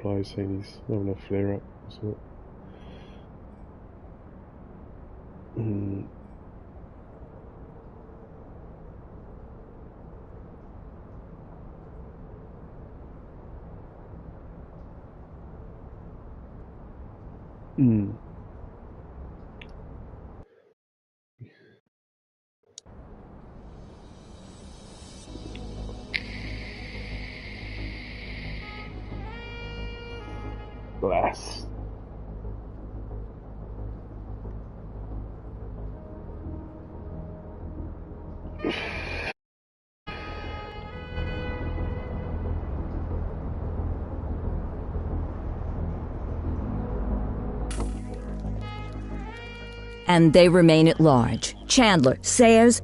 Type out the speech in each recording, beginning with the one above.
Players saying he's having a flare-up or something. Blast. And they remain at large. Chandler, Sayers,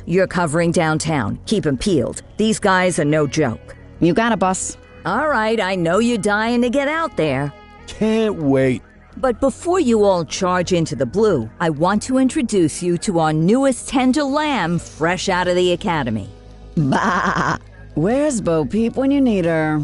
you're covering downtown. Keep 'em peeled. These guys are no joke. You got it, boss. All right, I know you're dying to get out there. Can't wait. But before you all charge into the blue, I want to introduce you to our newest tender lamb fresh out of the academy. Bah! Where's Bo Peep when you need her?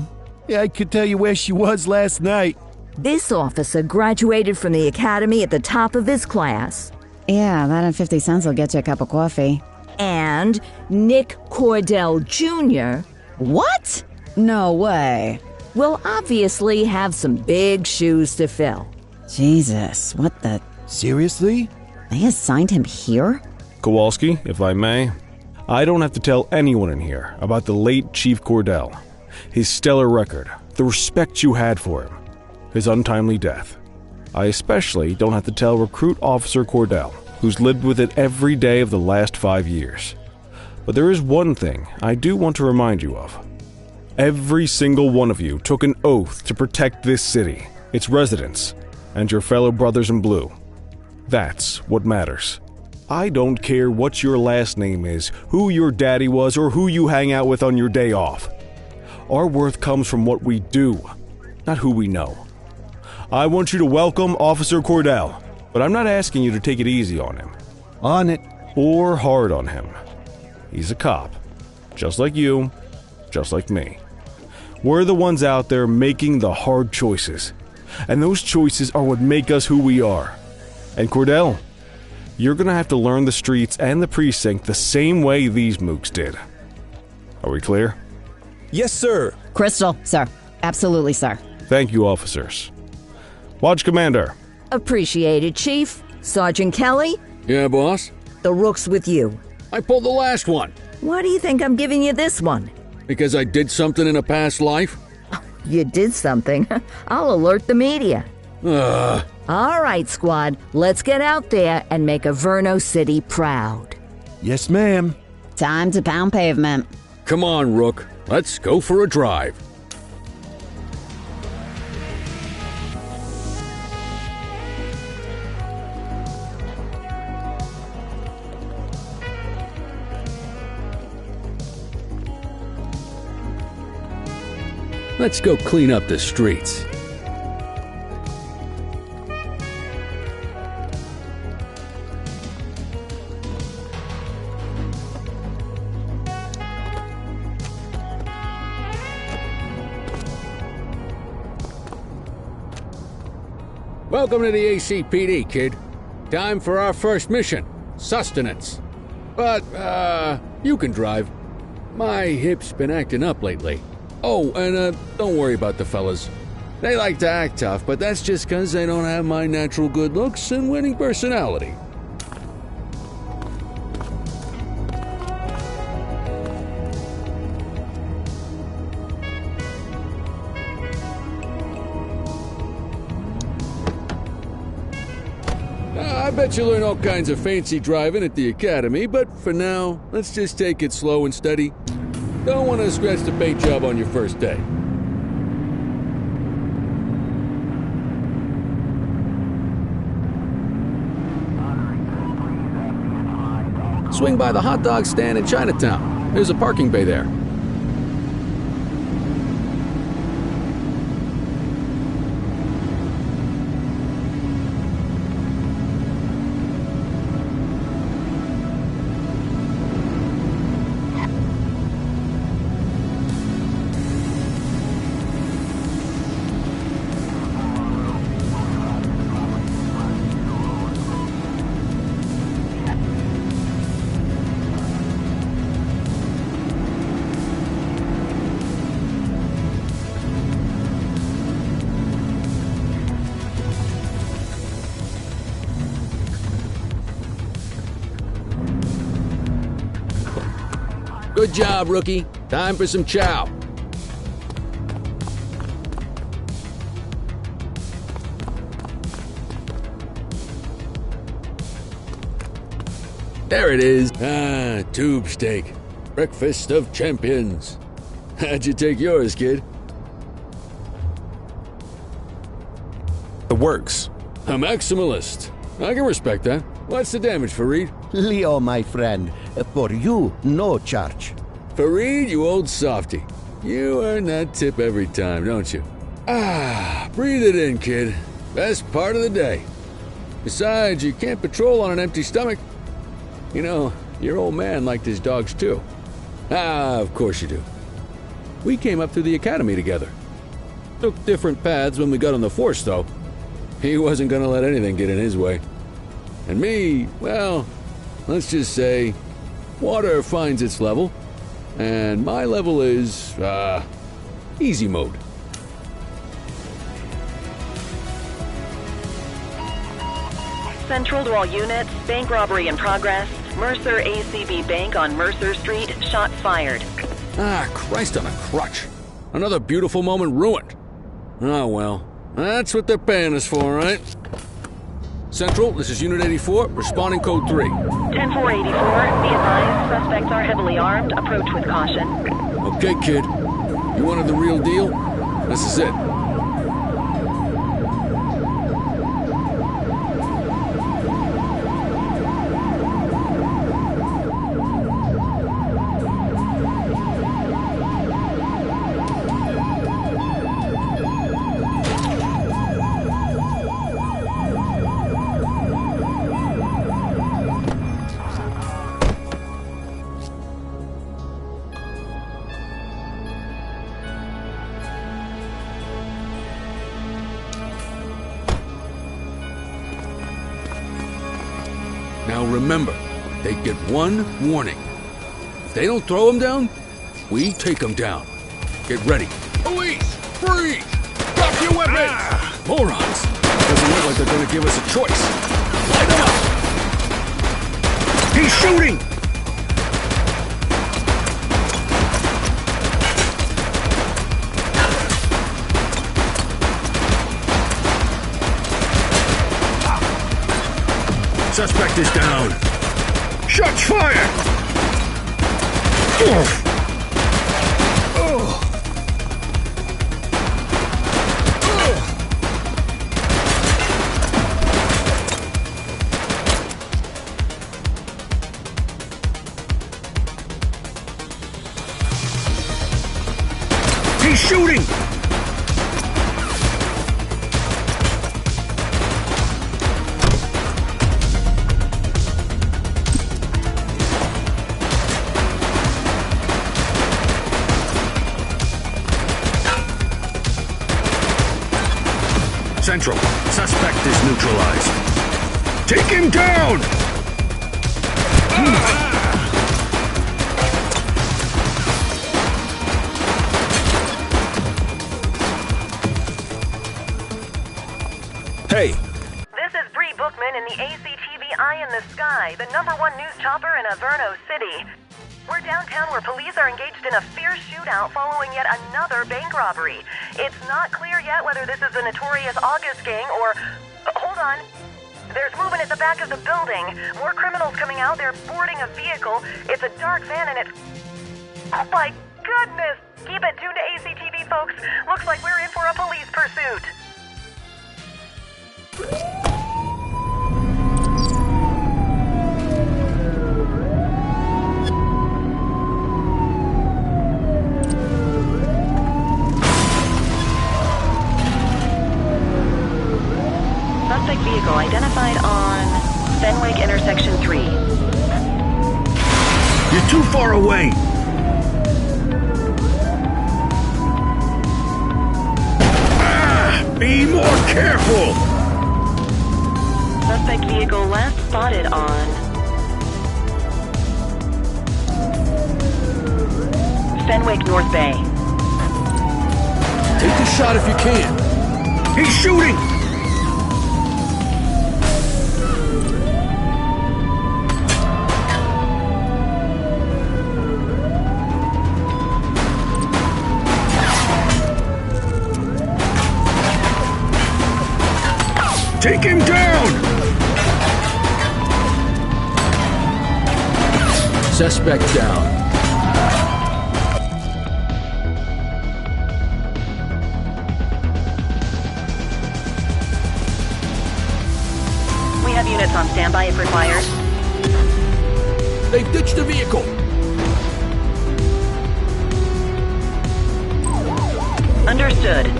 Yeah, I could tell you where she was last night. This officer graduated from the academy at the top of his class. Yeah, that and 50 cents will get you a cup of coffee. And Nick Cordell Jr. What? No way. will obviously have some big shoes to fill. Jesus, what the... Seriously? They assigned him here? Kowalski, if I may, I don't have to tell anyone in here about the late Chief Cordell, his stellar record, the respect you had for him, his untimely death. I especially don't have to tell Recruit Officer Cordell, who's lived with it every day of the last 5 years. But there is one thing I do want to remind you of. Every single one of you took an oath to protect this city, its residents, and your fellow brothers in blue. That's what matters. I don't care what your last name is, who your daddy was, or who you hang out with on your day off. Our worth comes from what we do, not who we know. I want you to welcome Officer Cordell, but I'm not asking you to take it easy on him. On it. Or hard on him. He's a cop, just like you, just like me. We're the ones out there making the hard choices, and those choices are what make us who we are. And Cordell, you're gonna have to learn the streets and the precinct the same way these mooks did. Are we clear? Yes, sir. Crystal, sir. Absolutely, sir. Thank you, officers. Watch Commander. Appreciated, Chief. Sergeant Kelly, Yeah, boss? the rook's with you. I pulled the last one. Why do you think I'm giving you this one? Because I did something in a past life? You did something. I'll alert the media. Ugh. All right, squad. Let's get out there and make Averno City proud. Yes, ma'am. Time to pound pavement. Come on, Rook. Let's go for a drive. Let's go clean up the streets. Welcome to the ACPD, kid. Time for our first mission, sustenance. But, you can drive. My hip's been acting up lately. Oh, and, don't worry about the fellas. They like to act tough, but that's just 'cause they don't have my natural good looks and winning personality. I bet you learn all kinds of fancy driving at the academy, but for now, let's just take it slow and steady. Don't want to scratch the paint job on your first day. Swing by the hot dog stand in Chinatown. There's a parking bay there. Good job, rookie. Time for some chow. There it is. Ah, tube steak. Breakfast of champions. How'd you take yours, kid? The works. A maximalist. I can respect that. What's the damage, Fareed? Leo, my friend, for you, no charge. Fareed, you old softy. You earn that tip every time, don't you? Ah, breathe it in, kid. Best part of the day. Besides, you can't patrol on an empty stomach. You know, your old man liked his dogs too. Ah, of course you do. We came up through the academy together. Took different paths when we got on the force, though. He wasn't gonna let anything get in his way. And me, well, let's just say, water finds its level, and my level is, easy mode. Central to all units, bank robbery in progress. Mercer ACB Bank on Mercer Street, shots fired. Ah, Christ on a crutch. Another beautiful moment ruined. Oh well, that's what they're paying us for, right? Central, this is Unit 84, responding code 3. 10-484, be advised, suspects are heavily armed, approach with caution. Okay, kid. You wanted the real deal? This is it. Now remember, they get one warning. If they don't throw them down, we take them down. Get ready. Police! Freeze! Drop your weapons! Morons! Doesn't look like they're gonna give us a choice. Light them up! He's shooting! Suspect is down. Shots fired! He's shooting! Central, suspect is neutralized. Take him down! Hey, This is Bree Bookman in the ACTV Eye in the Sky, the #1 news chopper in Averno City. We're downtown where police are engaged in a fierce shootout following yet another bank robbery. It's not clear yet whether this is the notorious August gang or... hold on. There's movement at the back of the building. More criminals coming out. They're boarding a vehicle. It's a dark van and it's... oh my goodness! Keep it tuned to ACTV, folks. Looks like we're in for a police pursuit. Suspect vehicle identified on Fenwick Intersection 3. You're too far away! Be more careful! Suspect vehicle last spotted on Fenwick North Bay. Take the shot if you can. He's shooting! Take him down! Suspect down. We have units on standby if required. They've ditched the vehicle. Understood.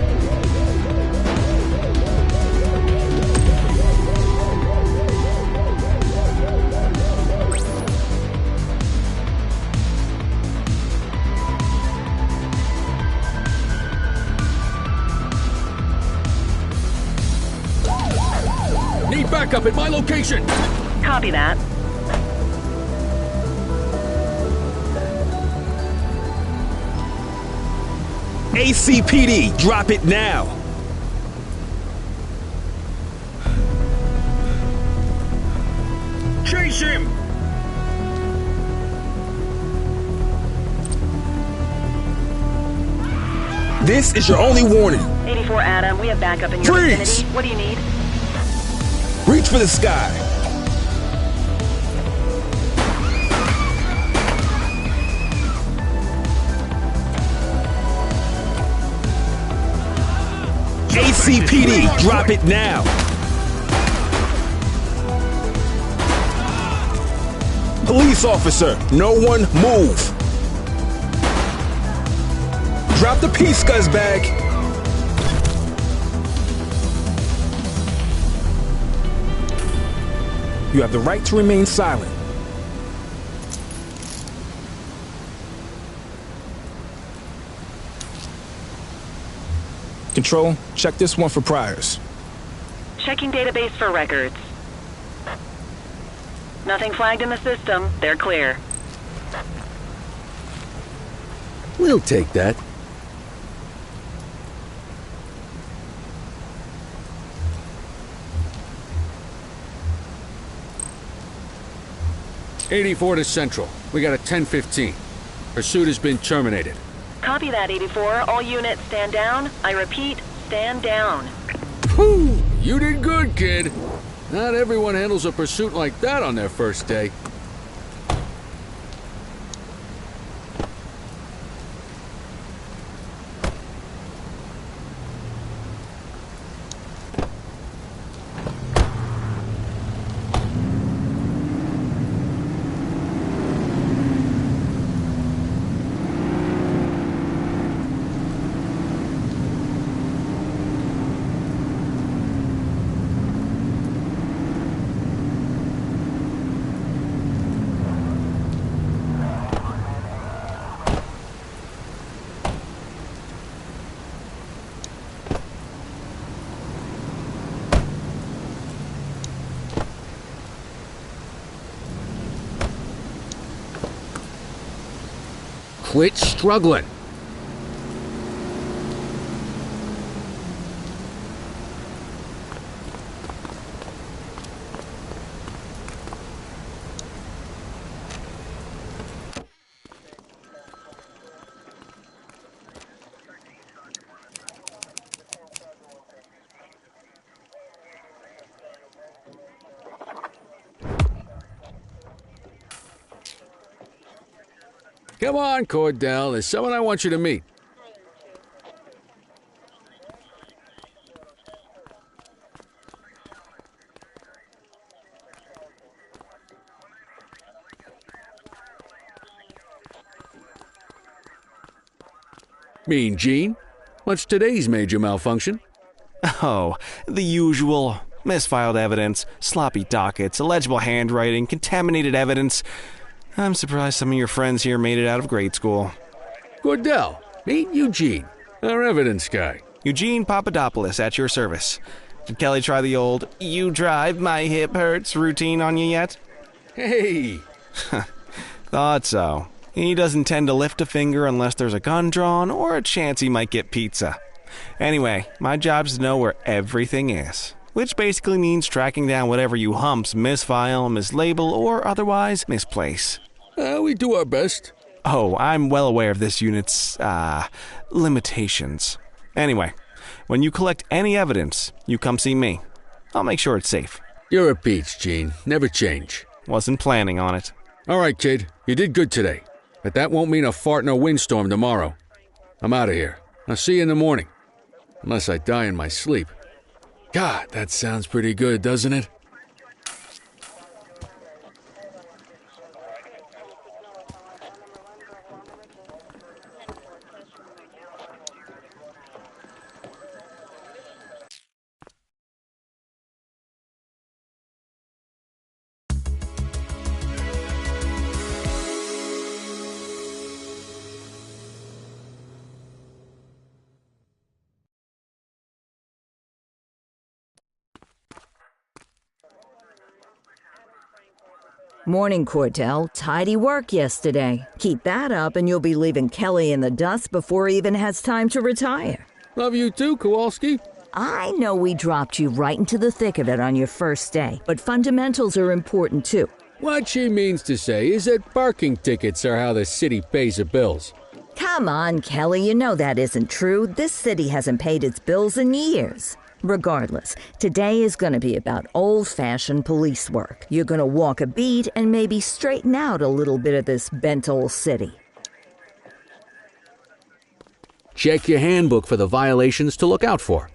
Need backup at my location. Copy that. ACPD, drop it now. Chase him! This is your only warning. 84 Adam, we have backup in your Freeze! vicinity. What do you need? Reach for the sky. ACPD, drop it now. Police officer, no one move. Drop the piece, scuzzbag. You have the right to remain silent. Control, check this one for priors. Checking database for records. Nothing flagged in the system. They're clear. We'll take that. '84 to Central. We got a 10:15. Pursuit has been terminated. Copy that, 84. All units stand down. I repeat, stand down. Whew! You did good, kid. Not everyone handles a pursuit like that on their first day. Quit struggling. Come on, Cordell. There's someone I want you to meet. Mean Gene? What's today's major malfunction? Oh, the usual. Misfiled evidence, sloppy dockets, illegible handwriting, contaminated evidence. I'm surprised some of your friends here made it out of grade school. Cordell, meet Eugene, our evidence guy. Eugene Papadopoulos at your service. Did Kelly try the old, "you drive, my hip hurts" routine on you yet? Hey! Thought so. He doesn't tend to lift a finger unless there's a gun drawn or a chance he might get pizza. Anyway, my job's to know where everything is, which basically means tracking down whatever you humps misfile, mislabel, or otherwise misplace. We do our best. Oh, I'm well aware of this unit's, limitations. Anyway, when you collect any evidence, you come see me. I'll make sure it's safe. You're a peach, Gene. Never change. Wasn't planning on it. All right, kid. You did good today. But that won't mean a fart in a windstorm tomorrow. I'm out of here. I'll see you in the morning. Unless I die in my sleep. God, that sounds pretty good, doesn't it? Morning, Cordell. Tidy work yesterday. Keep that up and you'll be leaving Kelly in the dust before he even has time to retire. Love you too, Kowalski. I know we dropped you right into the thick of it on your first day, but fundamentals are important too. What she means to say is that parking tickets are how the city pays the bills. Come on, Kelly, you know that isn't true. This city hasn't paid its bills in years. Regardless, today is going to be about old-fashioned police work. You're going to walk a beat and maybe straighten out a little bit of this bent old city. Check your handbook for the violations to look out for.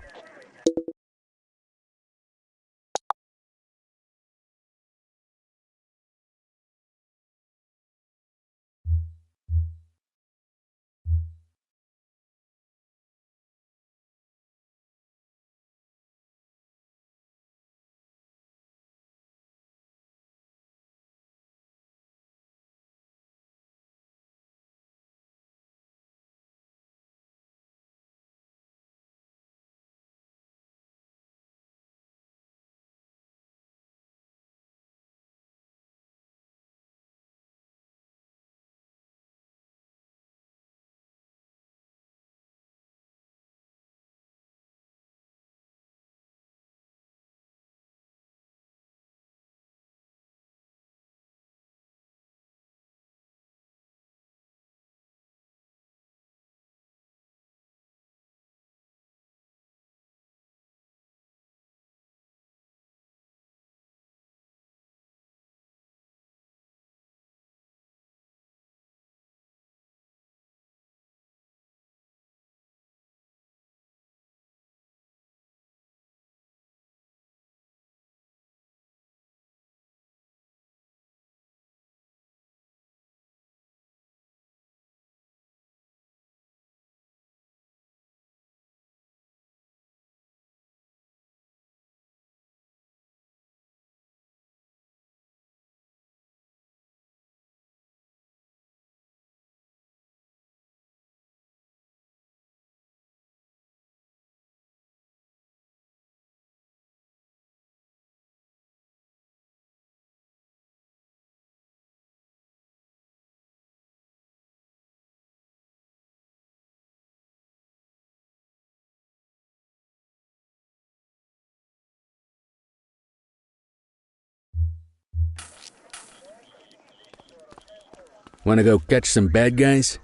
Want to go catch some bad guys?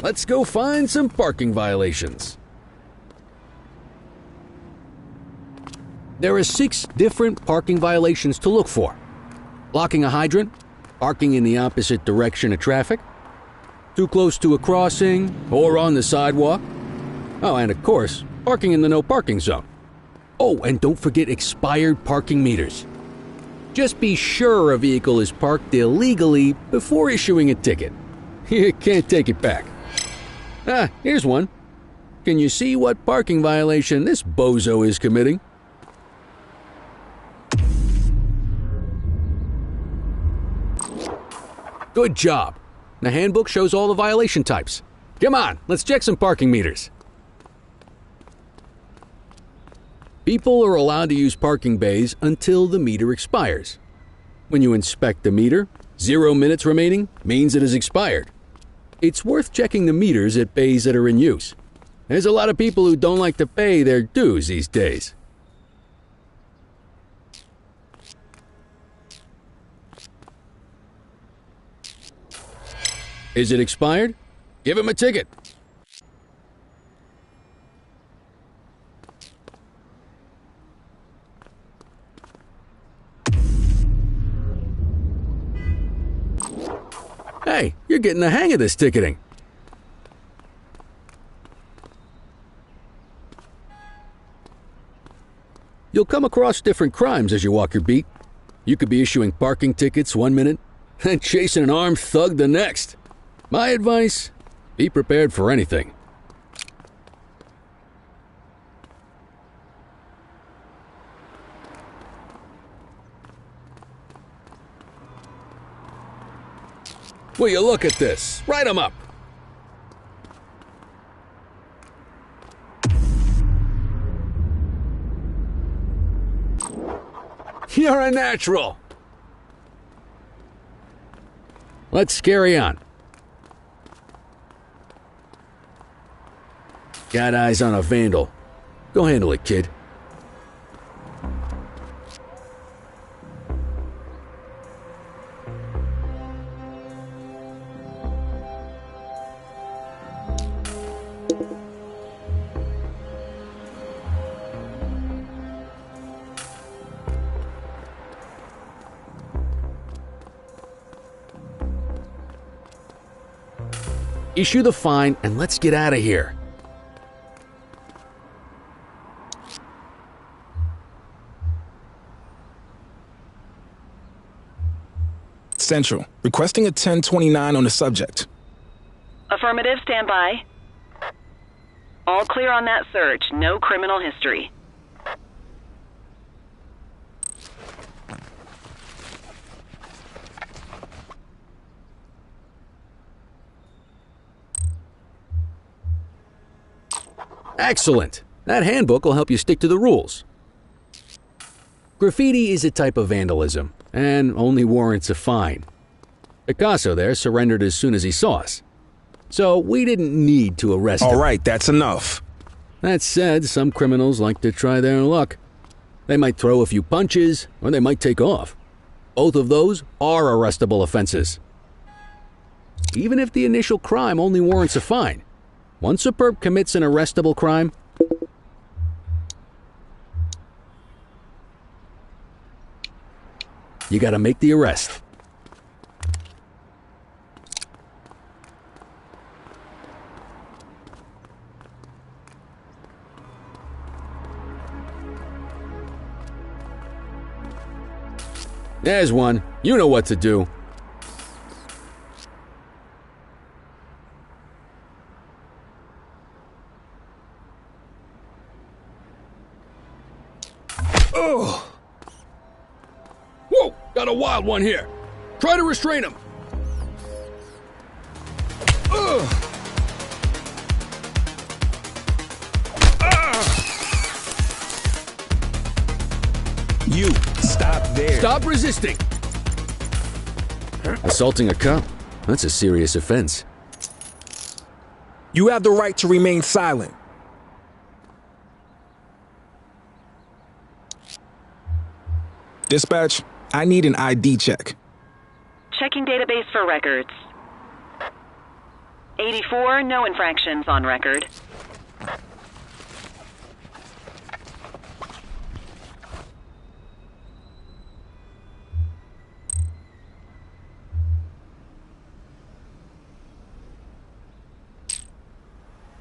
Let's go find some parking violations. There are 6 different parking violations to look for. Blocking a hydrant, parking in the opposite direction of traffic, too close to a crossing or on the sidewalk. Oh, and of course, parking in the no parking zone. Oh, and don't forget expired parking meters. Just be sure a vehicle is parked illegally before issuing a ticket. You can't take it back. Ah, here's one. Can you see what parking violation this bozo is committing? Good job. The handbook shows all the violation types. Come on, let's check some parking meters. People are allowed to use parking bays until the meter expires. When you inspect the meter, 0 minutes remaining means it has expired. It's worth checking the meters at bays that are in use. There's a lot of people who don't like to pay their dues these days. Is it expired? Give him a ticket. Hey, you're getting the hang of this ticketing. You'll come across different crimes as you walk your beat. You could be issuing parking tickets 1 minute and chasing an armed thug the next. My advice, be prepared for anything. Will you look at this? Write 'em up. You're a natural. Let's carry on. Got eyes on a vandal. Go handle it, kid. Issue the fine and let's get out of here. Central, requesting a 1029 on the subject. Affirmative, stand by. All clear on that search. No criminal history. Excellent. That handbook will help you stick to the rules. Graffiti is a type of vandalism and only warrants a fine. Picasso there surrendered as soon as he saw us. So we didn't need to arrest him. All right, that's enough. That said, some criminals like to try their luck. They might throw a few punches or they might take off. Both of those are arrestable offenses. Even if the initial crime only warrants a fine, once a perp commits an arrestable crime, you gotta make the arrest. There's one. You know what to do. Oh! Whoa! Got a wild one here. Try to restrain him. Ugh! You, stop there. Stop resisting. Assaulting a cop? That's a serious offense. You have the right to remain silent. Dispatch, I need an ID check. Checking database for records. 84, no infractions on record.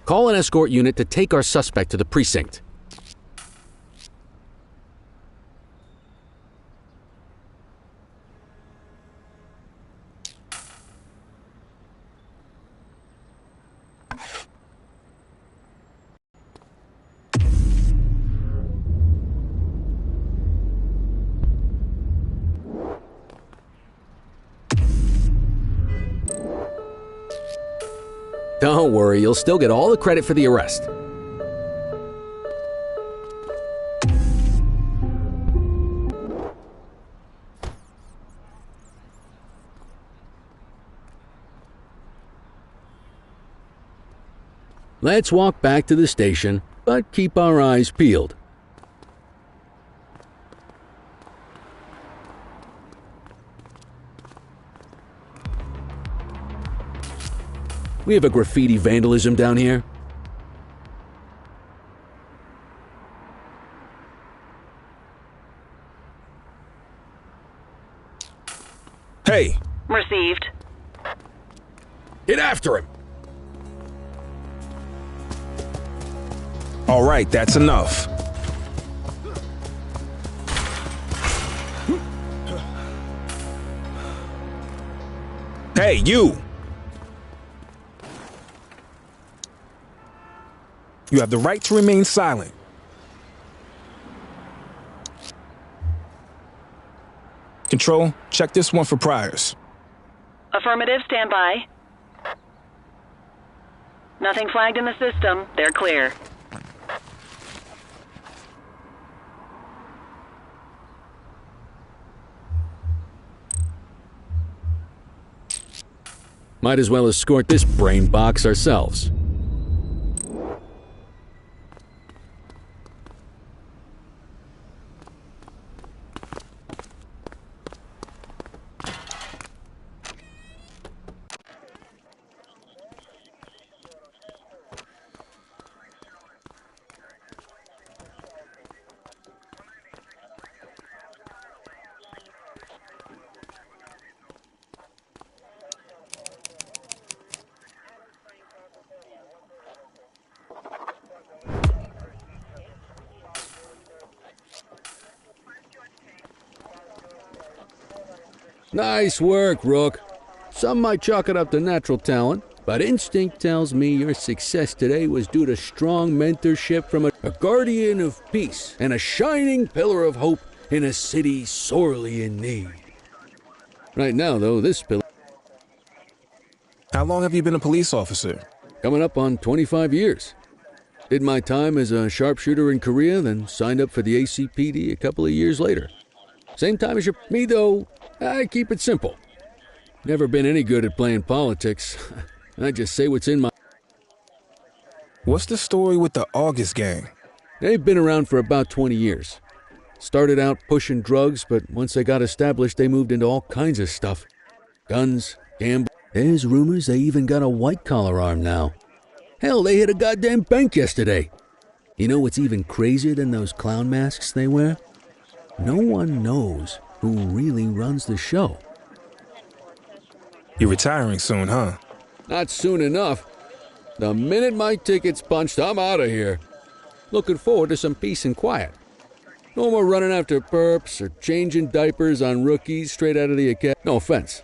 Call an escort unit to take our suspect to the precinct. Don't worry, you'll still get all the credit for the arrest. Let's walk back to the station, but keep our eyes peeled. We have a graffiti vandalism down here. Hey. Received. Get after him! All right, that's enough. Hey, you! You have the right to remain silent. Control, check this one for priors. Affirmative, stand by. Nothing flagged in the system. They're clear. Might as well escort this brain box ourselves. Nice work, Rook. Some might chalk it up to natural talent, but instinct tells me your success today was due to strong mentorship from a guardian of peace and a shining pillar of hope in a city sorely in need. Right now, though, this pillar... How long have you been a police officer? Coming up on 25 years. Did my time as a sharpshooter in Korea, then signed up for the ACPD a couple of years later. Same time as me, though, I keep it simple. Never been any good at playing politics. I just say what's in my... What's the story with the August gang? They've been around for about 20 years. Started out pushing drugs, but once they got established, they moved into all kinds of stuff. Guns, gambling. There's rumors they even got a white-collar arm now. Hell, they hit a goddamn bank yesterday. You know what's even crazier than those clown masks they wear? No one knows who really runs the show. You're retiring soon, huh? Not soon enough. The minute my ticket's punched, I'm out of here. Looking forward to some peace and quiet. No more running after perps or changing diapers on rookies straight out of the academy. No offense.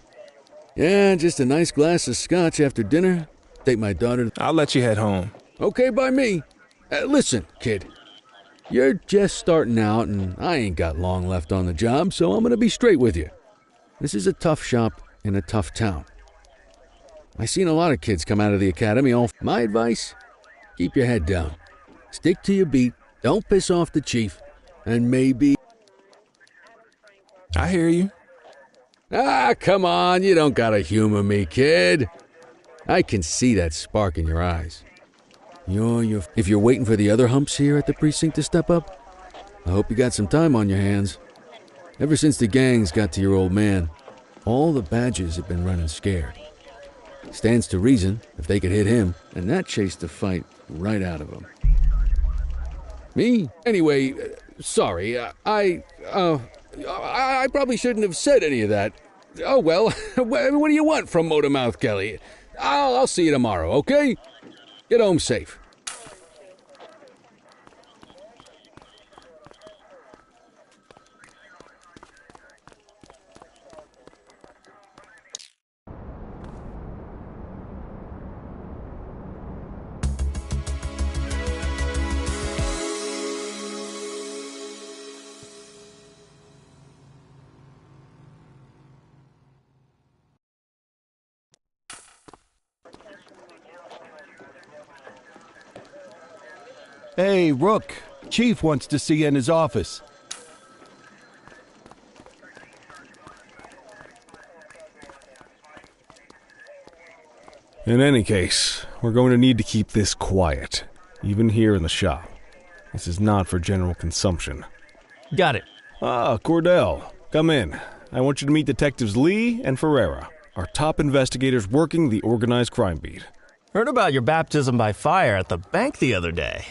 Yeah, just a nice glass of scotch after dinner. Take my daughter... I'll let you head home. Okay by me. Listen, kid. You're just starting out, and I ain't got long left on the job, so I'm gonna be straight with you. This is a tough shop in a tough town. I seen a lot of kids come out of the academy. My advice? Keep your head down. Stick to your beat. Don't piss off the chief. And maybe... I hear you. Ah, come on. You don't gotta humor me, kid. I can see that spark in your eyes. If you're waiting for the other humps here at the precinct to step up, I hope you got some time on your hands. Ever since the gangs got to your old man, all the badges have been running scared. Stands to reason if they could hit him, and that chased the fight right out of him. Me? Anyway, sorry, I probably shouldn't have said any of that. Oh well, what do you want from Motormouth Kelly? I'll see you tomorrow, okay? Get home safe. Hey, Rook. Chief wants to see you in his office. In any case, we're going to need to keep this quiet, even here in the shop. This is not for general consumption. Got it. Ah, Cordell, come in. I want you to meet Detectives Lee and Ferreira, our top investigators working the organized crime beat. Heard about your baptism by fire at the bank the other day.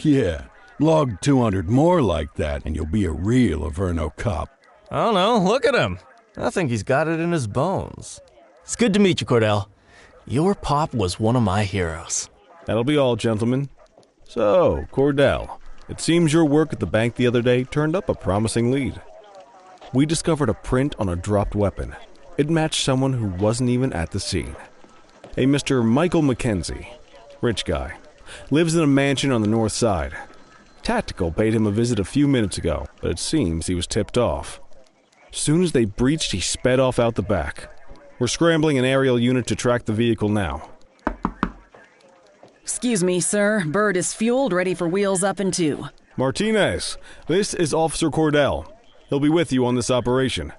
Yeah, log 200 more like that and you'll be a real Averno cop. I don't know, look at him. I think he's got it in his bones. It's good to meet you, Cordell. Your pop was one of my heroes. That'll be all, gentlemen. So, Cordell, it seems your work at the bank the other day turned up a promising lead. We discovered a print on a dropped weapon. It matched someone who wasn't even at the scene. A Mr. Michael Mackenzie, rich guy, lives in a mansion on the north side. Tactical paid him a visit a few minutes ago, but it seems he was tipped off. Soon as they breached, he sped off out the back. We're scrambling an aerial unit to track the vehicle now. Excuse me, sir. Bird is fueled, ready for wheels up in 2. Martinez, this is Officer Cordell. He'll be with you on this operation.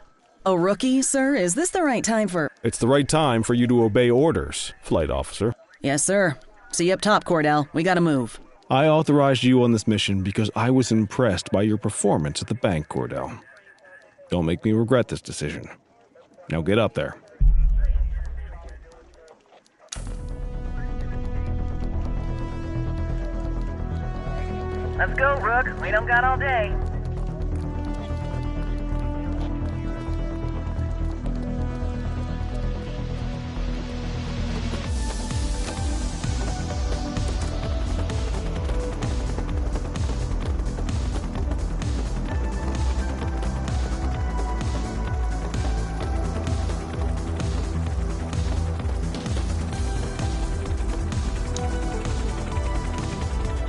A rookie, sir? Is this the right time for... It's the right time for you to obey orders, Flight Officer. Yes, sir. See you up top, Cordell. We gotta move. I authorized you on this mission because I was impressed by your performance at the bank, Cordell. Don't make me regret this decision. Now get up there. Let's go, Rook. We don't got all day.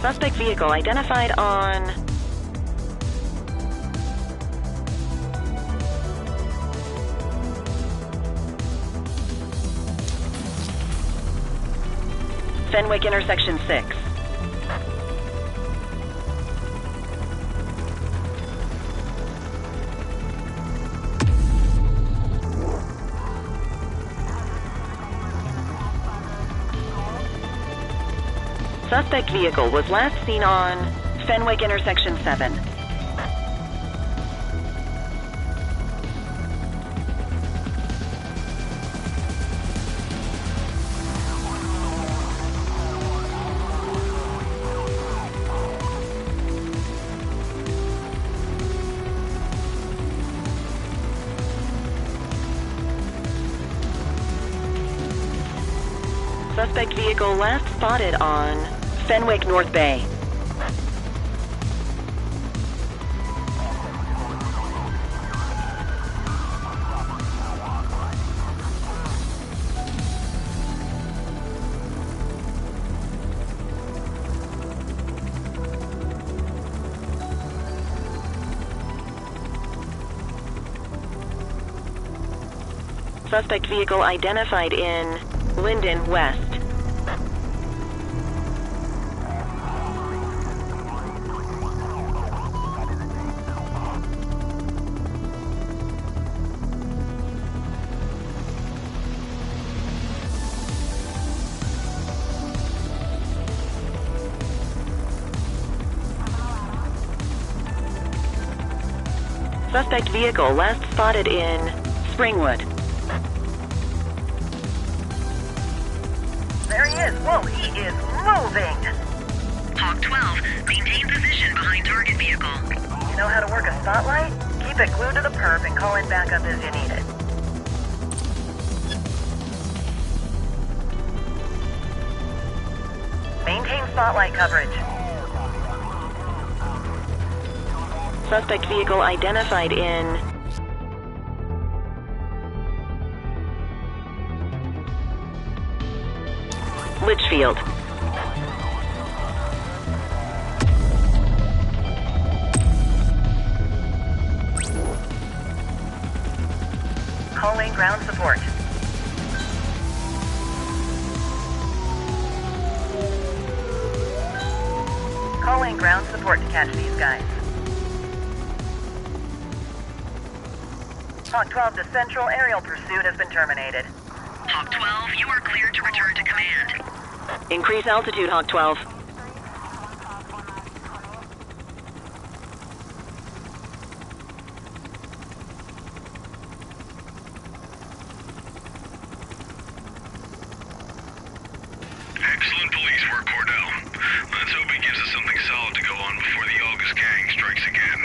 Suspect vehicle identified on... Fenwick intersection 6. Suspect vehicle was last seen on Fenwick intersection 7. Suspect vehicle last spotted on Fenwick North Bay. Suspect vehicle identified in Linden West. Suspect vehicle last spotted in Springwood. There he is. Whoa, he is moving. Hawk 12, maintain position behind target vehicle. You know how to work a spotlight? Keep it glued to the perp and call in backup as you need it. Maintain spotlight coverage. Suspect vehicle identified in Litchfield. Calling ground support. Calling ground support to catch these guys. Hawk 12 to Central, aerial pursuit has been terminated. Hawk 12, you are cleared to return to command. Increase altitude, Hawk 12. Excellent police work, Cordell. Let's hope it gives us something solid to go on before the August gang strikes again.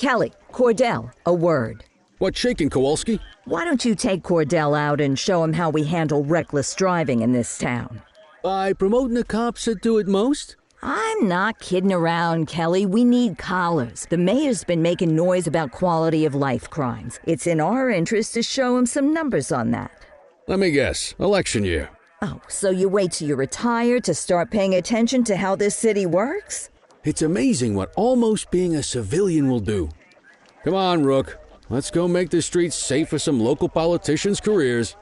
Kelly, Cordell, a word. What's shaking, Kowalski? Why don't you take Cordell out and show him how we handle reckless driving in this town? By promoting the cops that do it most? I'm not kidding around, Kelly. We need collars. The mayor's been making noise about quality of life crimes. It's in our interest to show him some numbers on that. Let me guess. Election year. Oh, so you wait till you're retired to start paying attention to how this city works? It's amazing what almost being a civilian will do. Come on, Rook. Let's go make the streets safe for some local politicians' careers.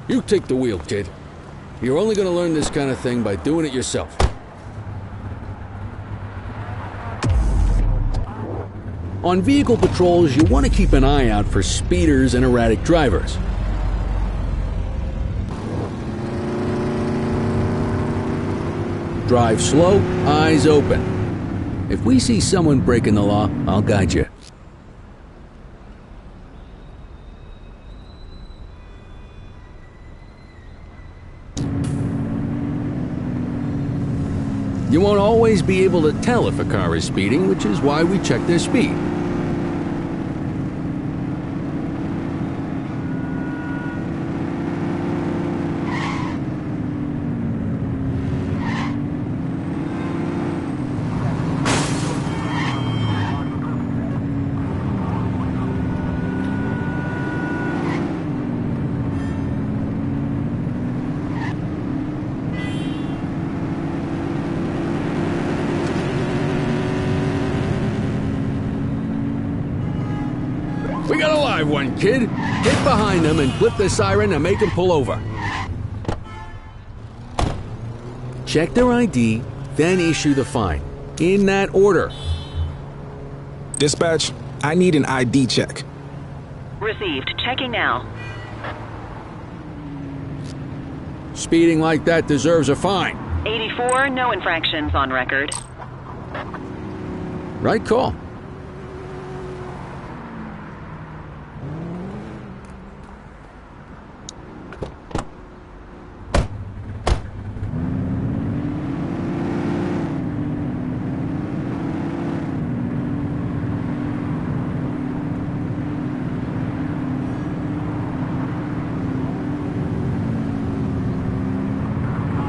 You take the wheel, kid. You're only going to learn this kind of thing by doing it yourself. On vehicle patrols, you want to keep an eye out for speeders and erratic drivers. Drive slow, eyes open. If we see someone breaking the law, I'll guide you. You won't always be able to tell if a car is speeding, which is why we check their speed. We got a live one, kid. Get behind them and flip the siren to make them pull over. Check their ID, then issue the fine. In that order. Dispatch, I need an ID check. Received. Checking now. Speeding like that deserves a fine. 84, no infractions on record. Right call.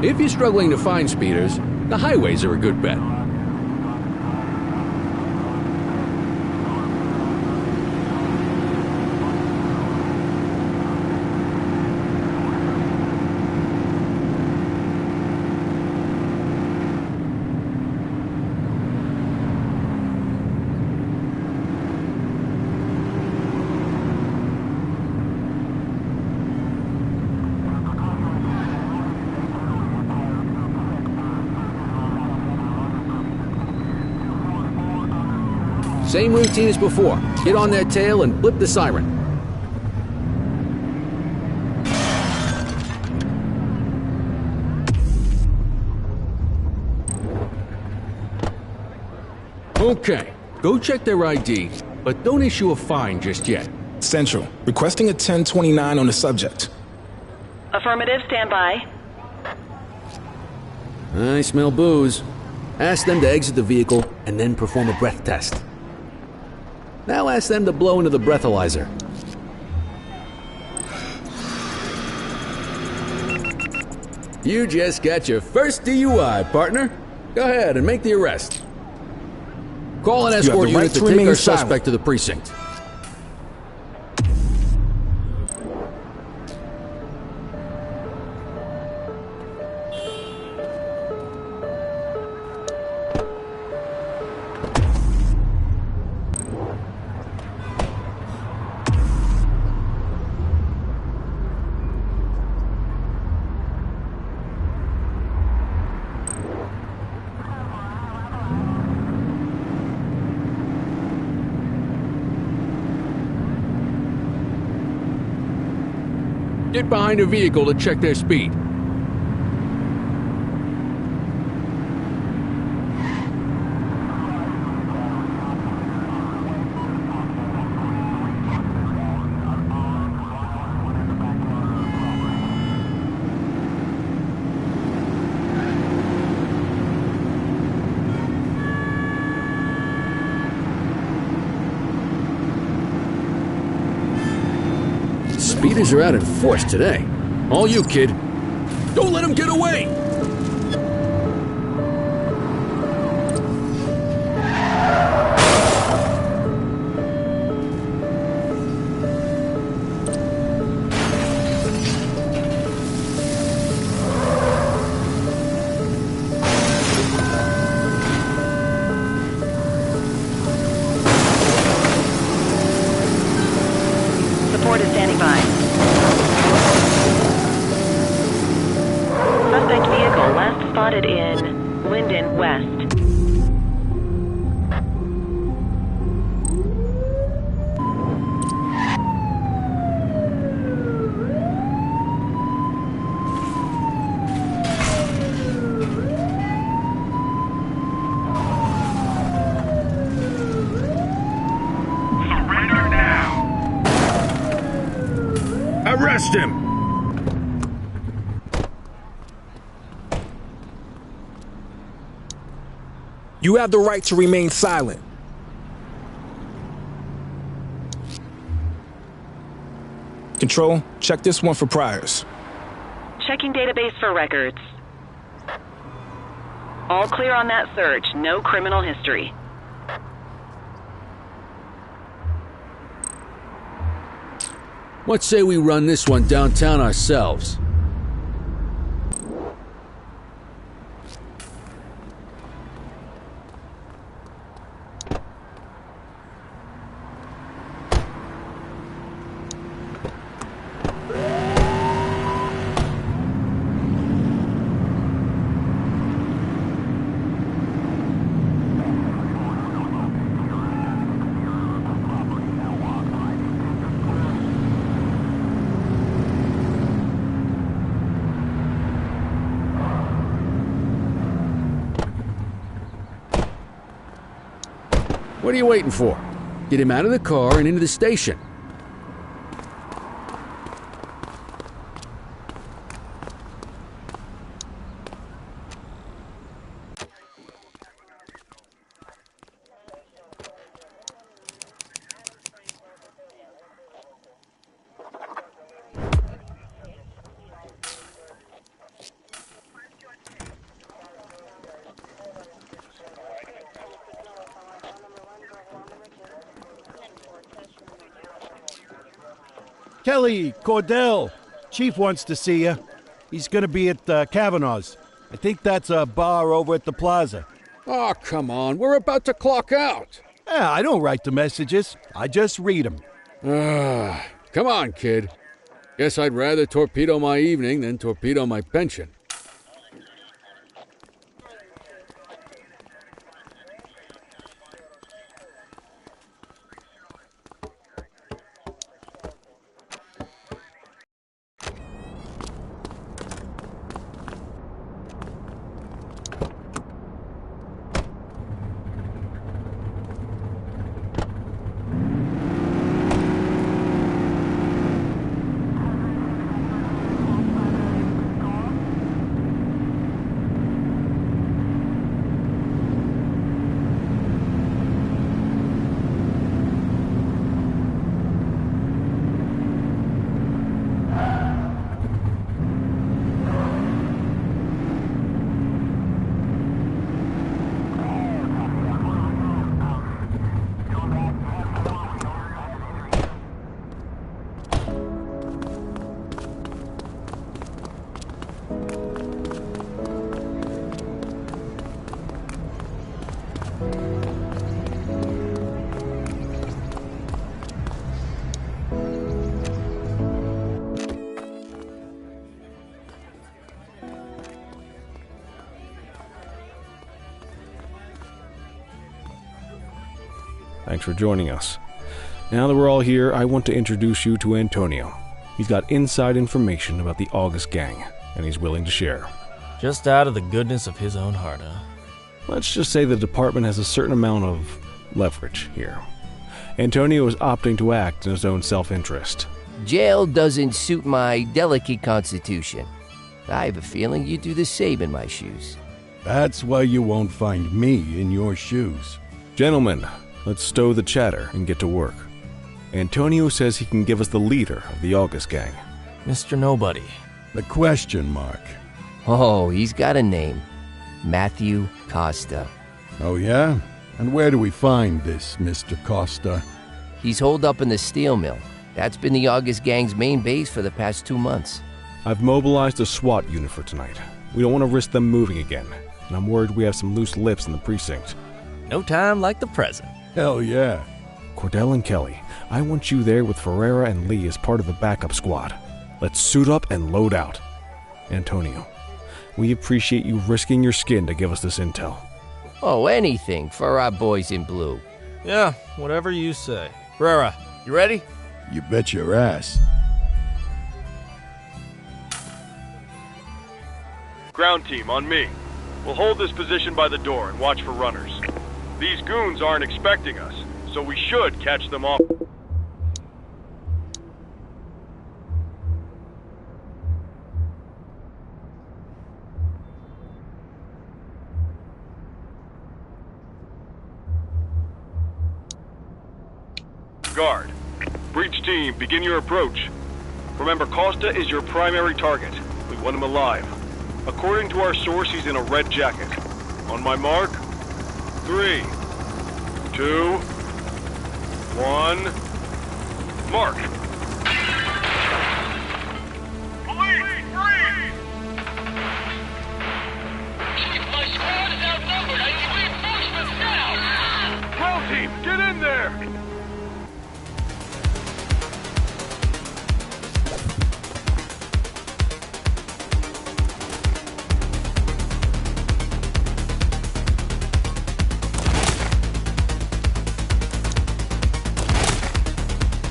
If you're struggling to find speeders, the highways are a good bet. Same routine as before. Get on their tail and flip the siren. Okay, go check their ID, but don't issue a fine just yet. Central, requesting a 1029 on the subject. Affirmative, stand by. I smell booze. Ask them to exit the vehicle and then perform a breath test. Now ask them to blow into the breathalyzer. You just got your first DUI, partner. Go ahead and make the arrest. Call an escort unit to take our suspect to the precinct. Get behind a vehicle to check their speed. Speeders are out in force today. All you, kid. Don't let him get away! Support is standing by. Suspect vehicle last spotted in Linden West. Surrender now. Arrest him! You have the right to remain silent. Control, check this one for priors. Checking database for records. All clear on that search. No criminal history. What say we run this one downtown ourselves? What are you waiting for? Get him out of the car and into the station. Kelly, Cordell, Chief wants to see you. He's going to be at Kavanaugh's. I think that's a bar over at the plaza. Oh, come on. We're about to clock out. Yeah, I don't write the messages. I just read them. Come on, kid. Guess I'd rather torpedo my evening than torpedo my pension. Thanks for joining us. Now that we're all here, I want to introduce you to Antonio. He's got inside information about the August gang, and he's willing to share. Just out of the goodness of his own heart, huh? Let's just say the department has a certain amount of leverage here. Antonio is opting to act in his own self-interest. Jail doesn't suit my delicate constitution. I have a feeling you'd do the same in my shoes. That's why you won't find me in your shoes. Gentlemen, let's stow the chatter and get to work. Antonio says he can give us the leader of the August gang. Mr. Nobody. The question mark. Oh, he's got a name. Matthew Costa. Oh, yeah? And where do we find this Mr. Costa? He's holed up in the steel mill. That's been the August gang's main base for the past 2 months. I've mobilized a SWAT unit for tonight. We don't want to risk them moving again, and I'm worried we have some loose lips in the precinct. No time like the present. Hell yeah. Cordell and Kelly, I want you there with Ferreira and Lee as part of the backup squad. Let's suit up and load out. Antonio, we appreciate you risking your skin to give us this intel. Oh, anything for our boys in blue. Yeah, whatever you say. Ferreira, you ready? You bet your ass. Ground team, on me. We'll hold this position by the door and watch for runners. These goons aren't expecting us, so we should catch them off. Guard. Breach team, begin your approach. Remember, Costa is your primary target. We want him alive. According to our source, he's in a red jacket. On my mark, 3, 2, 1, mark. Police, freeze! My squad is outnumbered. I need reinforcements now! Ground team, get in there!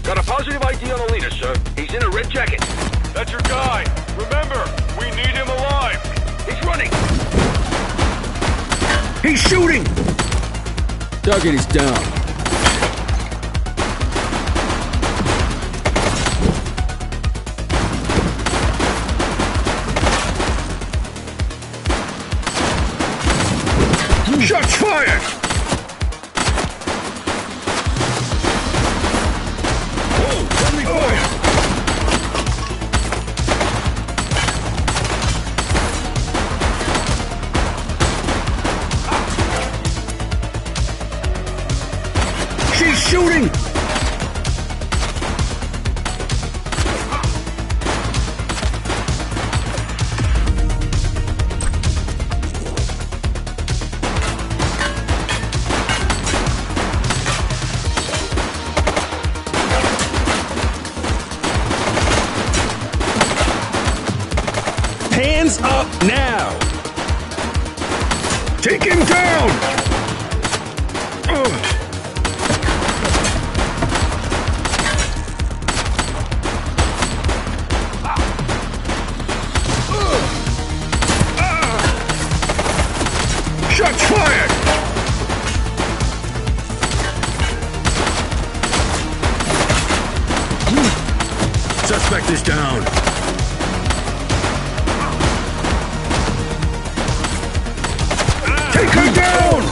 Got a positive ID on the leader, sir. He's in a red jacket. That's your guy. Remember, we need him alive. He's running. He's shooting! Target is down. Shots fired! She's shooting! Hands up now! Take him down! Ugh. Shots fired! Suspect is down. Take her down!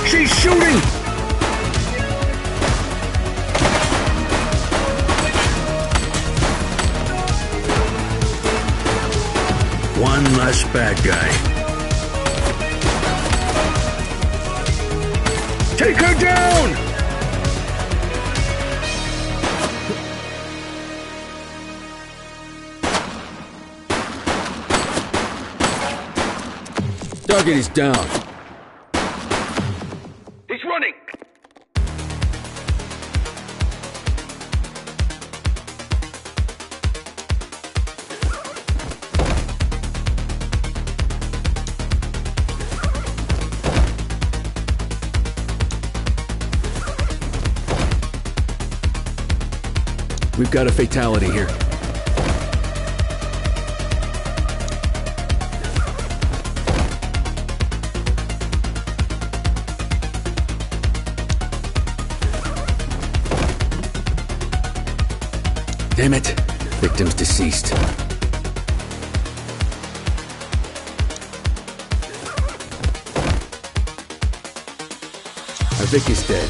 She's shooting! One less bad guy. Take her down! Target is down. He's running! We've got a fatality here. Damn it. Victim's deceased. Our Vic is dead.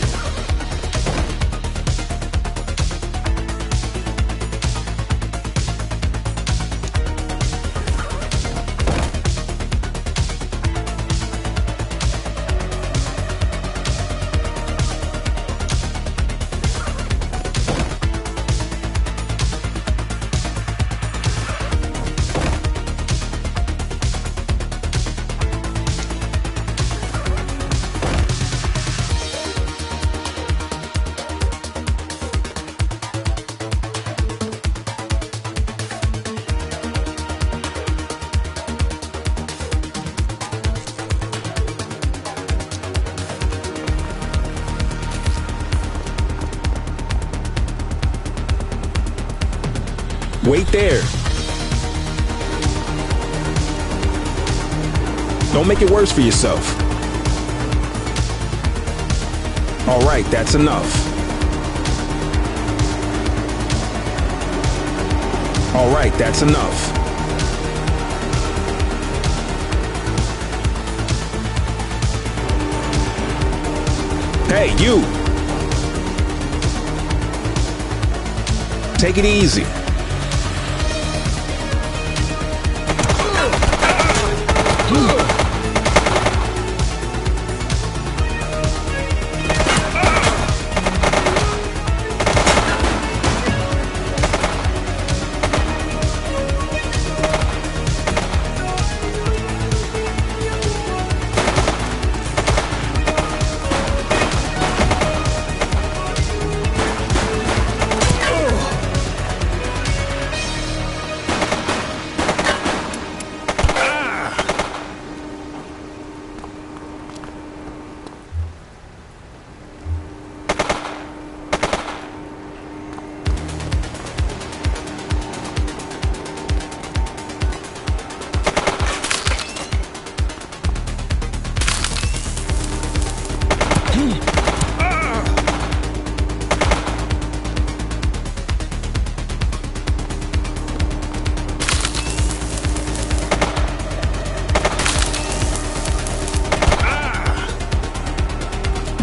Wait there. Don't make it worse for yourself. All right, that's enough. All right, that's enough. Hey, you! Take it easy.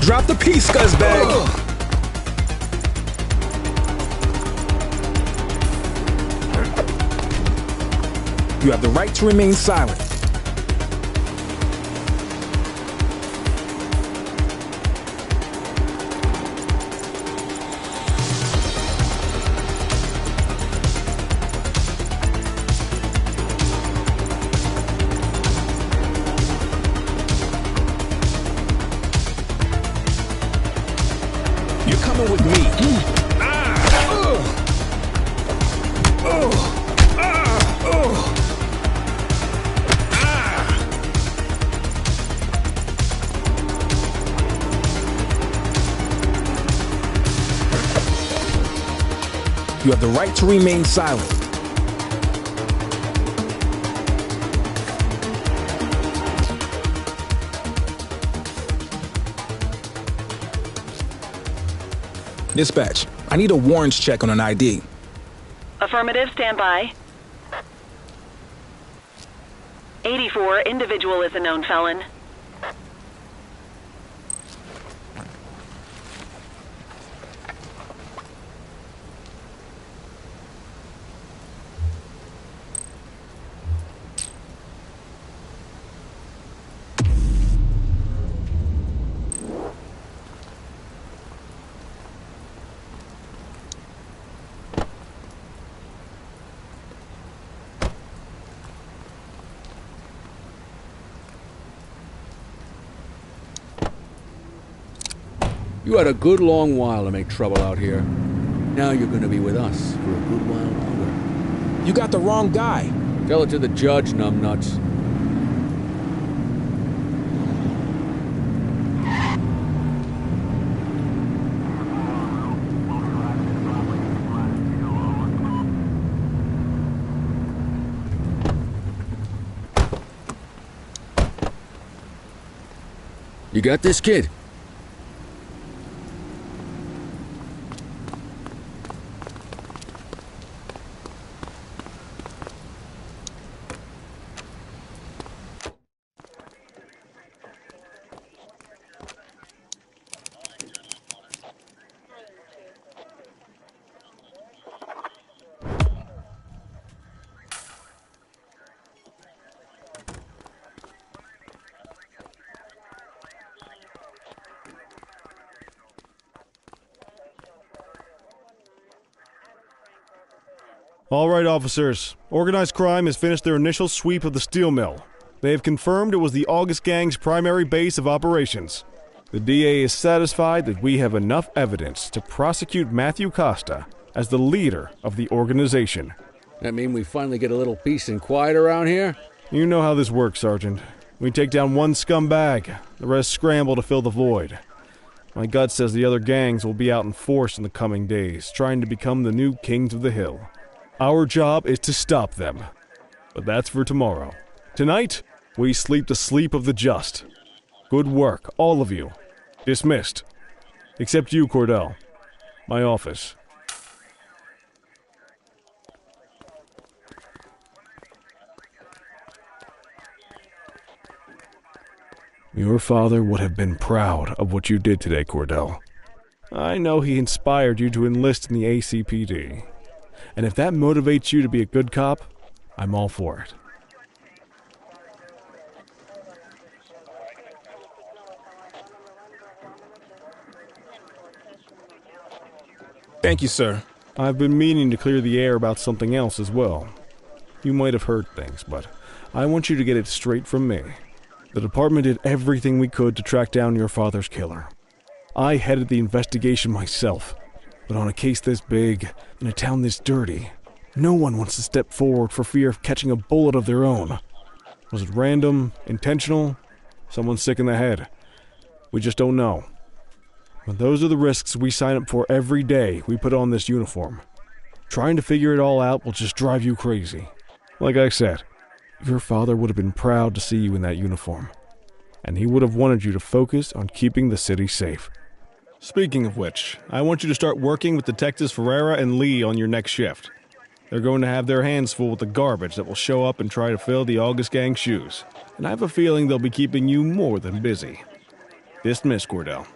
Drop the piece, scuzzbag! You have the right to remain silent. You're coming with me. You have the right to remain silent. Dispatch, I need a warrants check on an ID. Affirmative, stand by. 84, individual is a known felon. You had a good long while to make trouble out here. Now you're gonna be with us for a good while longer. You got the wrong guy. Tell it to the judge, numbnuts. You got this, kid? All right, officers. Organized crime has finished their initial sweep of the steel mill. They have confirmed it was the August Gang's primary base of operations. The DA is satisfied that we have enough evidence to prosecute Matthew Costa as the leader of the organization. That mean we finally get a little peace and quiet around here? You know how this works, Sergeant. We take down one scumbag, the rest scramble to fill the void. My gut says the other gangs will be out in force in the coming days, trying to become the new kings of the hill. Our job is to stop them. But that's for tomorrow. Tonight, we sleep the sleep of the just. Good work, all of you. Dismissed. Except you, Cordell. My office. Your father would have been proud of what you did today, Cordell. I know he inspired you to enlist in the ACPD. And if that motivates you to be a good cop, I'm all for it. Thank you, sir. I've been meaning to clear the air about something else as well. You might have heard things, but I want you to get it straight from me. The department did everything we could to track down your father's killer. I headed the investigation myself, but on a case this big, in a town this dirty, no one wants to step forward for fear of catching a bullet of their own. Was it random, intentional, someone sick in the head? We just don't know. But those are the risks we sign up for every day we put on this uniform. Trying to figure it all out will just drive you crazy. Like I said, your father would have been proud to see you in that uniform, and he would have wanted you to focus on keeping the city safe. Speaking of which, I want you to start working with Detectives Ferreira and Lee on your next shift. They're going to have their hands full with the garbage that will show up and try to fill the August Gang's shoes, and I have a feeling they'll be keeping you more than busy. Dismiss, Cordell.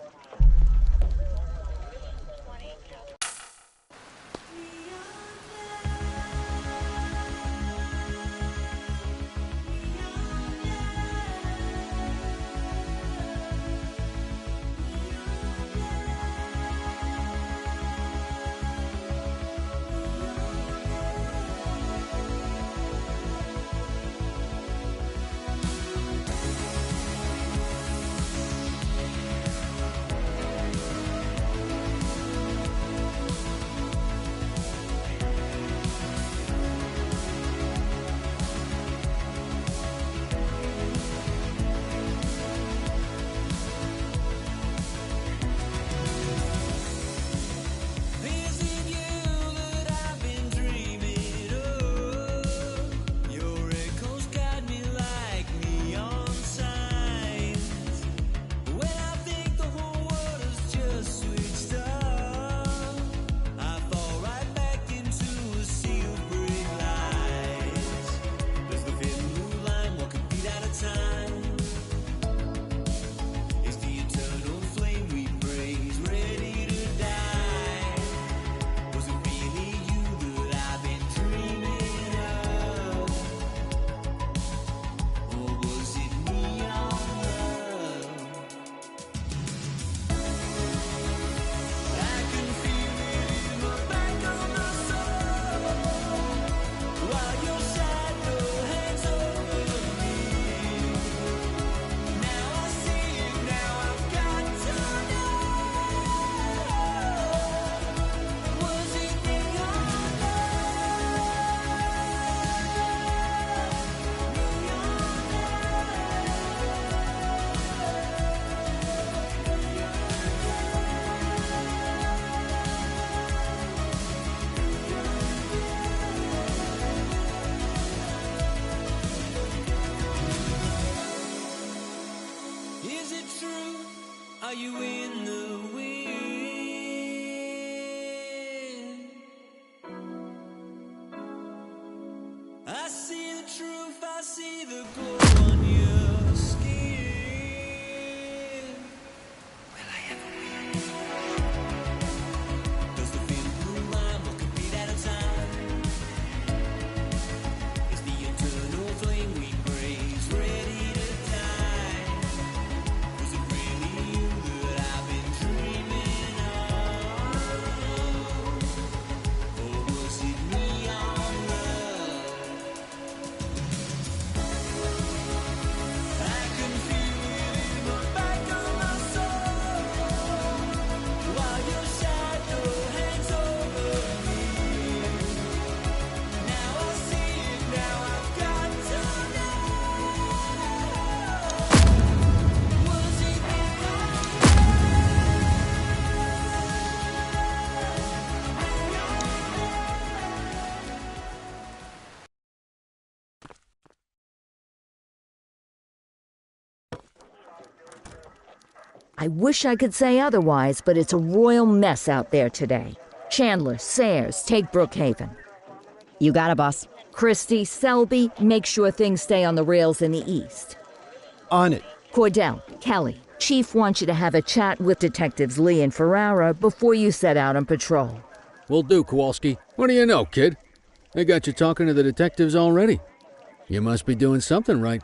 Is it true? Are you in the wind? I see the truth, I see the glow on your skin. Will I ever win? Does the thin blue line look a beat at a time? Is the eternal flame we praise ready to die? Was it really you that I've been dreaming of? Or was it neon love? I can feel it in the back of my soul while your shadow hangs over me. Now I see it, now I've got to know. Was it I wish I could say otherwise, but it's a royal mess out there today. Chandler, Sayers, take Brookhaven. You got it, boss. Christie, Selby, make sure things stay on the rails in the east. On it. Cordell, Kelly, Chief wants you to have a chat with Detectives Lee and Ferrara before you set out on patrol. Will do, Kowalski. What do you know, kid? They got you talking to the detectives already. You must be doing something right.